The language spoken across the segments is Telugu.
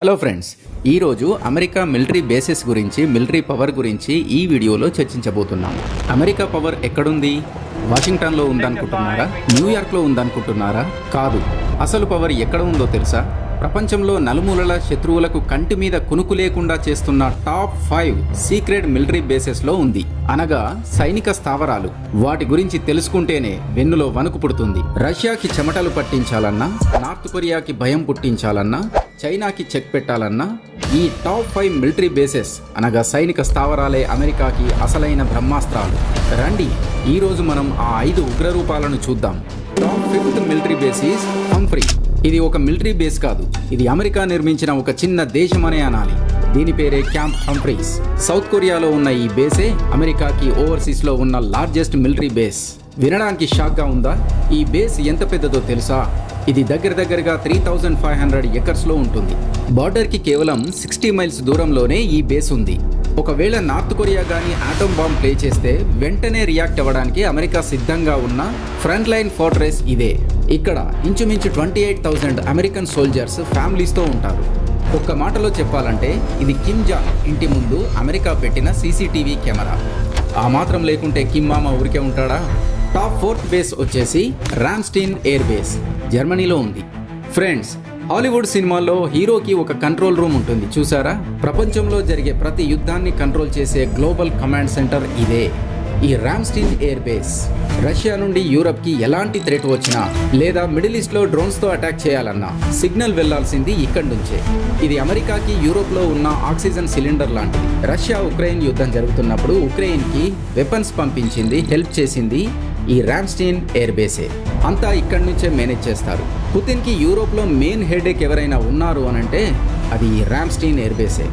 హలో ఫ్రెండ్స్, ఈరోజు అమెరికా మిలిటరీ బేసెస్ గురించి, మిలిటరీ పవర్ గురించి ఈ వీడియోలో చర్చించబోతున్నాం. అమెరికా పవర్ ఎక్కడుంది? వాషింగ్టన్లో ఉందనుకుంటున్నారా? న్యూయార్క్లో ఉందనుకుంటున్నారా? కాదు. అసలు పవర్ ఎక్కడ ఉందో తెలుసా? ప్రపంచంలో నలుమూలల శత్రువులకు కంటి మీద కునుకు లేకుండా చేస్తున్న టాప్ 5 సీక్రెట్ మిలిటరీ బేసెస్లో ఉంది. అనగా సైనిక స్థావరాలు. వాటి గురించి తెలుసుకుంటేనే వెన్నులో వణుకు పుడుతుంది. రష్యాకి చెమటలు పట్టించాలన్నా, నార్త్ కొరియాకి భయం పుట్టించాలన్నా, చైనాకి చెక్ పెట్టాలన్నా ఈ టాప్ 5 మిలిటరీ బేసెస్ అనగా సైనిక స్థావరాలే అమెరికాకి అసలైన బ్రహ్మాస్త్రాలు. రండి, ఈరోజు మనం ఆ 5 ఉగ్రరూపాలను చూద్దాం. Top 5th military base is Humphry. ఇది ఒక మిలిటరీ బేస్ కాదు, ఇది అమెరికా నిర్మించిన ఒక చిన్న దేశం అనే అనాలి. దీని పేరే క్యాంప్ హంఫ్రీస్. సౌత్ కొరియాలో ఉన్న ఈ బేసే అమెరికాకి ఓవర్సీస్లో ఉన్న లార్జెస్ట్ మిలిటరీ బేస్. వినడానికి షాక్గా ఉందా? ఈ బేస్ ఎంత పెద్దదో తెలుసా? ఇది దగ్గరగా 3500 ఎకర్స్లో ఉంటుంది. బార్డర్కి కేవలం 60 మైల్స్ దూరంలోనే ఈ బేస్ ఉంది. ఒకవేళ నార్త్ కొరియా కానీ ఆటమ్ బాంబ్ ప్లే చేస్తే వెంటనే రియాక్ట్ అవ్వడానికి అమెరికా సిద్ధంగా ఉన్న ఫ్రంట్ లైన్ ఫోర్ట్రెస్ ఇదే. ఇక్కడ ఇంచుమించు 28,000 అమెరికన్ సోల్జర్స్ ఫ్యామిలీస్తో ఉంటారు. ఒక్క మాటలో చెప్పాలంటే ఇది కిమ్ జాంగ్ ఇంటి ముందు అమెరికా పెట్టిన సీసీటీవీ కెమెరా. ఆ మాత్రం లేకుంటే కిమ్ మామ ఊరికే ఉంటాడా? టాప్ 4th బేస్ వచ్చేసి రామ్స్టీన్ ఎయిర్ బేస్, జర్మనీలో ఉంది. ఫ్రెండ్స్, హాలీవుడ్ సినిమాల్లో హీరోకి ఒక కంట్రోల్ రూమ్ ఉంటుంది చూసారా? ప్రపంచంలో జరిగే ప్రతి యుద్ధాన్ని కంట్రోల్ చేసే గ్లోబల్ కమాండ్ సెంటర్ ఇదే, ఈ రామ్స్టీన్ ఎయిర్ బేస్. రష్యా నుండి యూరప్కి ఎలాంటి థ్రెట్ వచ్చినా లేదా మిడిల్ ఈస్ట్లో డ్రోన్స్తో అటాక్ చేయాలన్నా సిగ్నల్ వెళ్లాల్సింది ఇక్కడి నుంచే. ఇది అమెరికాకి యూరోప్లో ఉన్న ఆక్సిజన్ సిలిండర్ లాంటిది. రష్యా ఉక్రెయిన్ యుద్ధం జరుగుతున్నప్పుడు ఉక్రెయిన్కి వెపన్స్ పంపించింది, హెల్ప్ చేసింది ఈ రామ్స్టీన్ ఎయిర్ బేసే. అంతా ఇక్కడి నుంచే మేనేజ్ చేస్తారు. పుతిన్కి యూరోప్లో మెయిన్ హెడేక్ ఎవరైనా ఉన్నారు అనంటే అది ఈ రామ్స్టీన్ ఎయిర్ బేసే.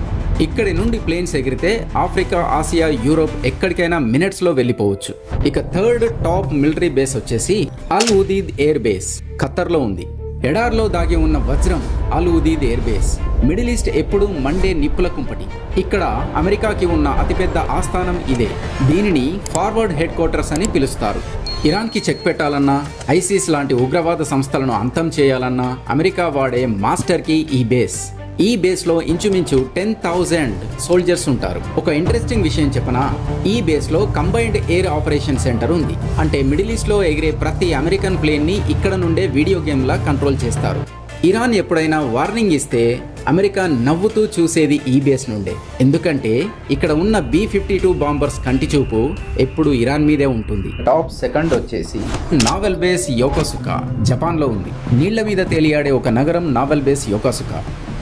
ఇక్కడి నుండి ప్లేన్స్ ఎగిరితే ఆఫ్రికా, ఆసియా, యూరోప్ ఎక్కడికైనా మినిట్స్లో వెళ్ళిపోవచ్చు. ఇక 3rd టాప్ మిలిటరీ బేస్ వచ్చేసి అల్ ఉదీద్ ఎయిర్ బేస్, ఖత్తర్లో ఉంది. ఎడార్లో దాగి ఉన్న వజ్రం అల్ ఉదీద్ ఎయిర్ బేస్. మిడిల్ ఈస్ట్ ఎప్పుడు మండే నిప్పుల కుంపటి. ఇక్కడ అమెరికాకి ఉన్న అతిపెద్ద ఆస్థానం ఇదే. దీనిని ఫార్వర్డ్ హెడ్ క్వార్టర్స్ అని పిలుస్తారు. ఇరాన్కి చెక్ పెట్టాలన్నా, ఐసిస్ లాంటి ఉగ్రవాద సంస్థలను అంతం చేయాలన్నా అమెరికా వాడే మాస్టర్కి ఈ బేస్. ఈ బేస్లో ఇంచుమించు 10,000 సోల్జర్స్ ఉంటారు. ఒక ఇంట్రెస్టింగ్ విషయం చెప్పనా? ఈ బేస్లో కంబైన్డ్ ఎయిర్ ఆపరేషన్ సెంటర్ ఉంది. అంటే మిడిల్ ఈస్ట్లో ఎగిరే ప్రతి అమెరికన్ ప్లేన్ని ఇక్కడ నుండే వీడియో గేమ్లా కంట్రోల్ చేస్తారు. ఇరాన్ ఎప్పుడైనా వార్నింగ్ ఇస్తే అమెరికా నవ్వుతూ చూసేది ఈ బేస్ నుండే. ఎందుకంటే ఇక్కడ ఉన్న B-52 బాంబర్స్ కంటి చూపు ఎప్పుడు ఇరాన్ మీదే ఉంటుంది. టాప్ 2nd వచ్చేసి నావల్ బేస్ యోకోసుకా, జపాన్లో ఉంది. నీళ్ల మీద తేలియాడే ఒక నగరం నావల్ బేస్ యోకోసుకా.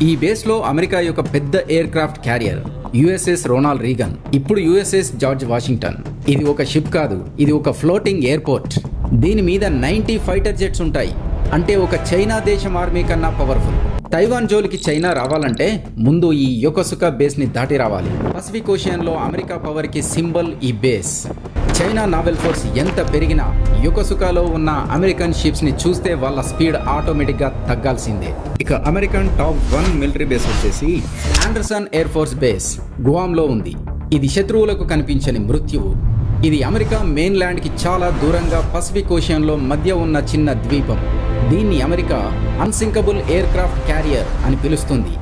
ఈ బేస్లో అమెరికా యొక్క పెద్ద air craft carrier USS Ronald Reagan, ఇప్పుడు USS జార్జ్ వాషింగ్టన్. ఇది ఒక షిప్ కాదు, ఇది ఒక ఫ్లోటింగ్ ఎయిర్పోర్ట్. దీని మీద 90 ఫైటర్ జెట్స్ ఉంటాయి. అంటే ఒక చైనా దేశం ఆర్మీ కన్నా పవర్ఫుల్. తైవాన్ జోలికి చైనా రావాలంటే ముందు ఈ యోకోసుకా బేస్ని దాటి రావాలి. పసిఫిక్ ఓషియన్లో అమెరికా పవర్కి సింబల్ ఈ బేస్. చైనా నావల్ ఫోర్స్ ఎంత పెరిగినా యోకోసుకాలో ఉన్న అమెరికన్ షిప్స్ని చూస్తే వాళ్ళ స్పీడ్ ఆటోమేటిక్గా తగ్గాల్సిందే. ఇక అమెరికన్ టాప్ 1 మిలిటరీ బేస్ వచ్చేసి ఆండర్సన్ ఎయిర్ ఫోర్స్ బేస్, గువామ్లో ఉంది. ఇది శత్రువులకు కనిపించని మృత్యువు. ఇది అమెరికా మెయిన్ ల్యాండ్కి చాలా దూరంగా పసిఫిక్ ఓషియన్లో మధ్య ఉన్న చిన్న ద్వీపం. దీన్ని America unsinkable air craft carrier అని పిలుస్తుంది.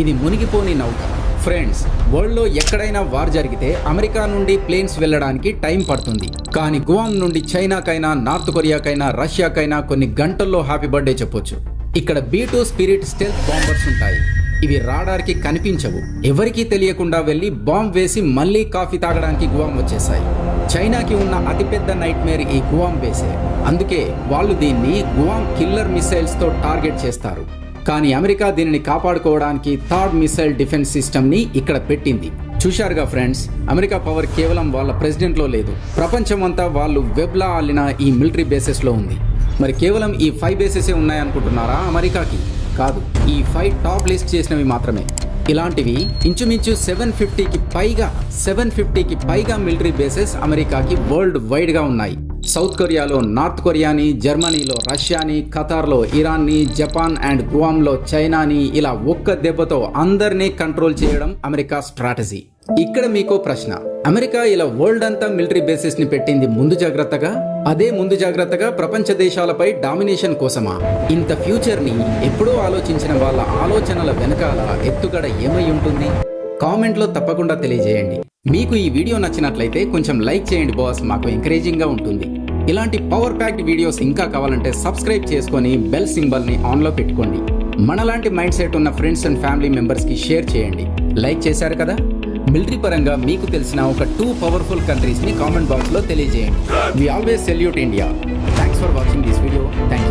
ఇది మునిగిపోని నౌక. ఫ్రెండ్స్, వరల్డ్లో ఎక్కడైనా వార్ జరిగితే అమెరికా నుండి ప్లేన్స్ వెళ్ళడానికి టైం పడుతుంది. కానీ గువామ్ నుండి చైనాకైనా, నార్త్ కొరియాకైనా, రష్యాకైనా కొన్ని గంటల్లో హ్యాపీ బర్త్డే చెప్పొచ్చు. ఇక్కడ B-2 స్పిరిట్ స్టెల్త్ బాంబర్స్ ఉంటాయి. ఇవి రాడార్కి కనిపించవు. ఎవరికీ తెలియకుండా వెళ్ళి బాంబ్ వేసి మళ్ళీ కాఫీ తాగడానికి గువామ్ వచ్చేసాయి. చైనాకి ఉన్న అతిపెద్ద నైట్ మేర్ ఈ గువామ్ బేసే. అందుకే వాళ్ళు దీన్ని గువామ్ కిల్లర్ మిసైల్స్తో టార్గెట్ చేస్తారు. కానీ అమెరికా దీనిని కాపాడుకోవడానికి థర్డ్ మిసైల్ డిఫెన్స్ సిస్టమ్ని ఇక్కడ పెట్టింది. చూశారుగా ఫ్రెండ్స్, అమెరికా పవర్ కేవలం వాళ్ళ ప్రెసిడెంట్లో లేదు, ప్రపంచమంతా వాళ్ళు వెబ్లా అల్లిన ఈ మిలిటరీ బేసెస్లో ఉంది. మరి కేవలం ఈ 5 బేసెసే ఉన్నాయనుకుంటున్నారా అమెరికాకి? కాదు, ఈ 5 టాప్ లిస్ట్ చేసినవి మాత్రమే. ఇలాంటివి ఇంచుమించు 750కి పైగా మిలిటరీ బేసెస్ అమెరికాకి వరల్డ్ వైడ్గా ఉన్నాయి. సౌత్ కొరియాలో నార్త్ కొరియాని, జర్మనీలో రష్యాని, ఖతార్లో ఇరాన్ని, జపాన్ అండ్ గువామ్లో చైనాని, ఇలా ఒక్క దెబ్బతో అందరినీ కంట్రోల్ చేయడం అమెరికా స్ట్రాటజీ. ఇక్కడ మీకో ప్రశ్న, అమెరికా ఇలా వరల్డ్ అంతా మిలిటరీ బేసెస్ ని పెట్టింది ముందు జాగ్రత్తగా, అదే ముందు జాగ్రత్తగా ప్రపంచ దేశాలపై డామినేషన్ కోసమా? ఇంత ఫ్యూచర్ ని ఎప్పుడో ఆలోచించిన వాళ్ళ ఆలోచనల వెనకాల ఎత్తుగడ ఏమై ఉంటుంది? కామెంట్లో తప్పకుండా తెలియజేయండి. మీకు ఈ వీడియో నచ్చినట్లయితే కొంచెం లైక్ చేయండి బాస్, మాకు ఎంకరేజింగ్ గా ఉంటుంది. ఇలాంటి పవర్ ప్యాక్డ్ వీడియోస్ ఇంకా కావాలంటే సబ్స్క్రైబ్ చేసుకొని బెల్ సింబల్ ని ఆన్ లో పెట్టుకోండి. మనలాంటి మైండ్ సెట్ ఉన్న ఫ్రెండ్స్ అండ్ ఫ్యామిలీ మెంబర్స్ కి షేర్ చేయండి. లైక్ చేశారు కదా? మిలిటరీ పరంగా మీకు తెలిసిన ఒక 2 పవర్ఫుల్ కంట్రీస్ ని కామెంట్ బాక్స్ లో తెలియజేయండి. We always salute India. Thanks for watching this video. Thank you.